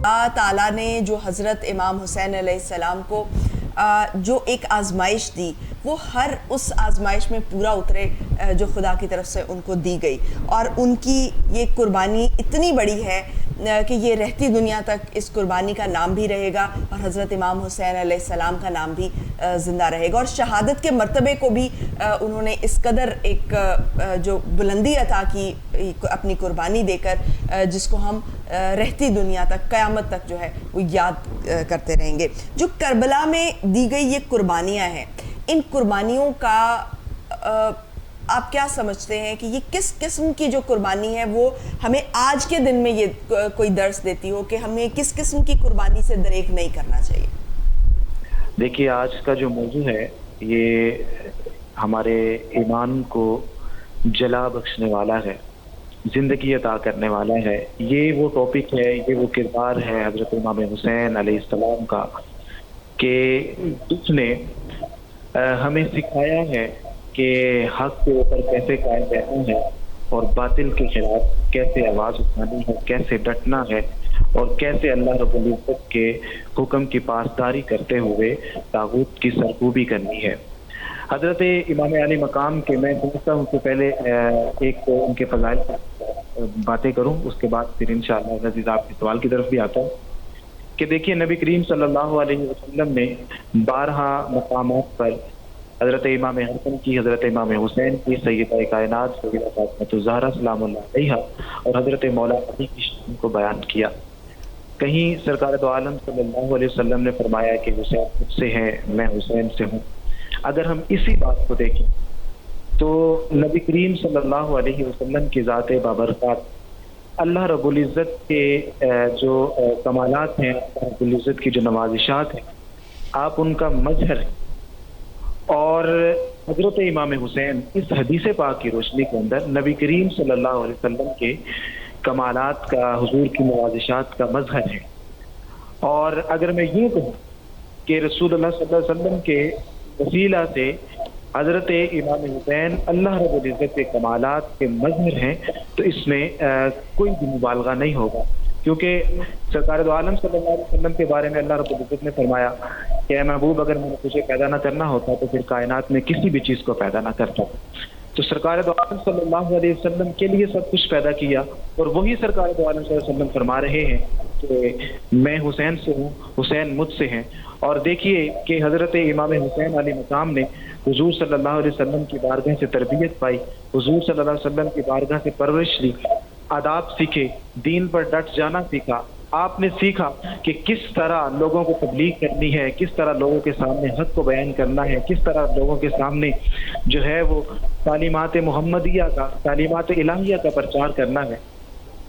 अल्लाह ताला ने जो हज़रत इमाम हुसैन अलैहिस्सलाम को जो एक आजमाइश दी, वो हर उस आजमाइश में पूरा उतरे जो खुदा की तरफ से उनको दी गई, और उनकी ये कुर्बानी इतनी बड़ी है कि ये रहती दुनिया तक इस कुर्बानी का नाम भी रहेगा और हज़रत इमाम हुसैन अलैहिस्सलाम का नाम भी ज़िंदा रहेगा। और शहादत के मर्तबे को भी उन्होंने इस कदर एक जो बुलंदी अता की अपनी कुर्बानी देकर, जिसको हम रहती दुनिया तक, क़यामत तक जो है वो याद करते रहेंगे। जो करबला में दी गई ये कुर्बानियाँ हैं, इन कुर्बानियों का आप क्या समझते हैं कि ये किस किस्म की जो कुर्बानी है वो हमें आज के दिन में ये कोई दर्स देती हो कि हमें किस किस्म की कुर्बानी से दरेक नहीं करना चाहिए? देखिए, आज का जो मौजू है ये हमारे ईमान को जला बख्शने वाला है, ज़िंदगी अता करने वाला है। ये वो टॉपिक है, ये वो किरदार है हज़रत इमाम हुसैन अलैहिस्सलाम का, कि उसने हमें सिखाया है कि हक के ऊपर कैसे कायम रहना है और बातिल के खिलाफ कैसे आवाज़ उठानी है, कैसे डटना है और कैसे अल्लाह रब्बुल इज़्ज़त के हुक्म की पासदारी करते हुए तागूत की सरकूबी करनी है। हज़रत इमाम अली मकाम के मैं समझता हूँ कि पहले एक उनके फ़ज़ाइल बातें करूँ, उसके बाद फिर इंशाअल्लाह अज़ीज़ आपके सवाल की तरफ भी आता हूँ। कि देखिए, नबी करीम सल्लल्लाहु अलैहि वसल्लम ने 12 मकामात पर हज़रत इमाम हसन की, हज़रत इमाम हुसैन की, सैयदा कायनात सैयदा फातिमा ज़हरा सलामुल्लाह अलैहा और हज़रत मौला अली की शान को बयान किया। कहीं सरकार दो आलम सल्लल्लाहु अलैहि वसल्लम ने फरमाया कि हुसैन मुझसे है, मैं हुसैन से हूँ। अगर हम इसी बात को देखें तो नबी करीम सल्लल्लाहु अलैहि वसल्लम की ज़ात बाबरकत, अल्लाह रब्बुल इज़्ज़त के जो कमालात हैं, रब्बुल इज़्ज़त की जो नवाजिशात हैं, आप उनका मजहर हैं। और हज़रत इमाम हुसैन इस हदीस पाक की रोशनी के अंदर नबी करीम सल्लल्लाहु अलैहि वसल्लम के कमालात का, हुजूर की नवाजिशात का मजहर है। और अगर मैं यूँ कहूँ कि रसूलुल्लाह सल्लल्लाहु अलैहि वसल्लम के वसीला से हज़रत इमाम हुसैन अल्लाह रब्बुल इज़्ज़त के कमालात के मजहर हैं, तो इसमें कोई भी मुबालगा नहीं होगा, क्योंकि सरकार दो आलम सल्लल्लाहु अलैहि वसल्लम के बारे में अल्लाह रब्बुल इज़्ज़त ने फरमाया कि ऐ महबूब, अगर मैंने तुझे पैदा ना करना होता तो फिर कायनात में किसी भी चीज़ को पैदा ना करता। तो सरकार दो आलम सल्लल्लाहु अलैहि वसल्लम के लिए सब कुछ पैदा किया, और वही सरकार दो आलम सल्लल्लाहु अलैहि वसल्लम फरमा रहे हैं कि मैं हुसैन से हूँ, हुसैन मुझसे हैं। और देखिए कि हज़रत इमाम हुसैन अली मकाम ने हुजूर सल्लल्लाहु अलैहि वसल्लम की बारगाह से तरबियत पाई, हुजूर सल्लल्लाहु अलैहि वसल्लम की बारगाह से परवरिश ली, आदाब सीखे, दीन पर डट जाना सीखा। आपने सीखा कि किस तरह लोगों को तबलीग करनी है, किस तरह लोगों के सामने हक को बयान करना है, किस तरह लोगों के सामने जो है वो तालीमात मुहम्मदिया का, तालीमात इलाहिया का प्रचार करना है।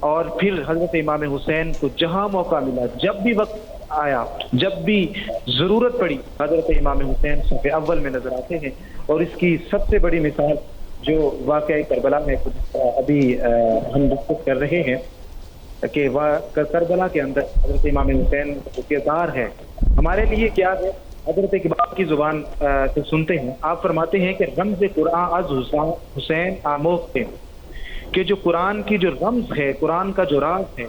और फिर हज़रत इमाम हुसैन को जहाँ मौका मिला, जब भी वक्त आया, जब भी ज़रूरत पड़ी, हज़रत इमाम हुसैन सफ़े अव्वल में नज़र आते हैं। और इसकी सबसे बड़ी मिसाल जो वाक़या करबला में अभी हम डिस्कस कर रहे हैं कि करबला के अंदर हज़रत इमाम हुसैन किरदार है, हमारे लिए क्या है। हज़रत इकबाल की ज़ुबान से सुनते हैं, आप फरमाते हैं कि रम्ज़ कुरान अज़ हुसैन आमोखते, कि जो कुरान की जो रम्ज़ है, कुरान का जो राज है,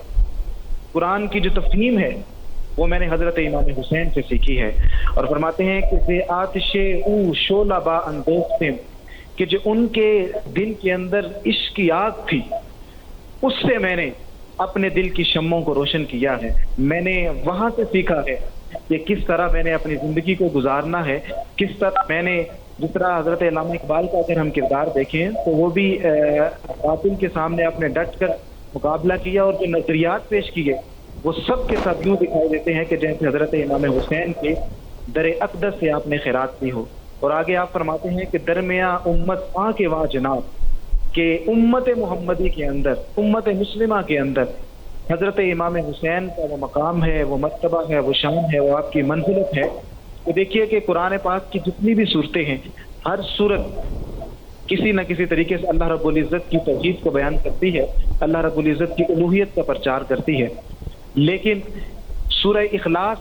कुरान की जो तफ़हीम है, वो मैंने हज़रत इमाम हुसैन से सीखी है। और फरमाते हैं कि ज़े आतिशे ऊ शोला बा अंदोखते, कि जो उनके दिल के अंदर इश्क की आग थी, उससे मैंने अपने दिल की शम्मों को रोशन किया है। मैंने वहाँ से सीखा है कि किस तरह मैंने अपनी ज़िंदगी को गुजारना है, किस तरह मैंने, जिस तरह हज़रत अल्लामा इकबाल का अगर हम किरदार देखें तो वो भी बातिल के सामने अपने डट कर मुकाबला किया, और जो नज़रियात पेश किए वो सब के सब यूँ दिखाई देते हैं कि जैसे हज़रत इमाम हुसैन के दर अक़दस से आपने खैरात की हो। और आगे आप फरमाते हैं कि दरमिया उम्मत आ के वाह जनाब, कि उम्मत मुहम्मदी के अंदर, उम्मत मुस्लिमा के अंदर हज़रत इमाम हुसैन का वो मकाम है, वो मर्तबा है, वो शान है, वो आपकी मंजिलत है। तो देखिए कि कुरान पाक की जितनी भी सूरतें हैं, हर सूरत किसी न किसी तरीके से अल्लाह रब्बुल इज़्ज़त की तौहीद को बयान करती है, अल्लाह रब्बुल इज़्ज़त की उलूहियत का प्रचार करती है। लेकिन सूरह इखलास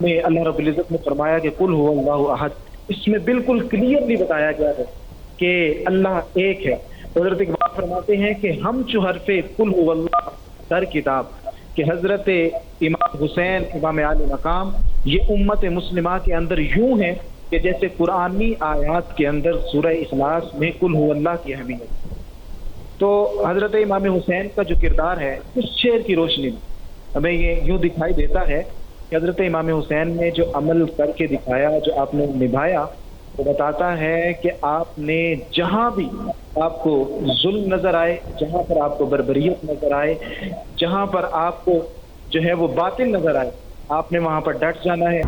में अल्लाह रब्बुल इज़्ज़त ने फरमाया कि कुल हुवल्लाहु अहद, इसमें बिल्कुल क्लियरली बताया गया है कि अल्लाह एक है। हज़रत इकबाल फरमाते हैं कि हम जो हरफे कुल हुवल्लाह दर किताब, کہ حضرت امام حسین امام عالی مقام یہ امت مسلمہ کے اندر یوں ہیں کہ جیسے قرآنی آیات کے اندر سورہ اخلاص میں قل هو اللہ کی اہمیت. تو حضرت امام حسین کا جو کردار ہے اس شعر کی روشنی میں ہمیں یہ یوں دکھائی دیتا ہے کہ حضرت امام حسین نے جو عمل کر کے دکھایا، جو آپ نے نبھایا، وہ بتاتا ہے کہ آپ نے جہاں بھی آپ کو ظلم نظر آئے، جہاں پر آپ کو بربریت نظر آئے، جہاں پر آپ کو جو ہے وہ باطل نظر آئے، آپ نے وہاں پر ڈٹ جانا ہے.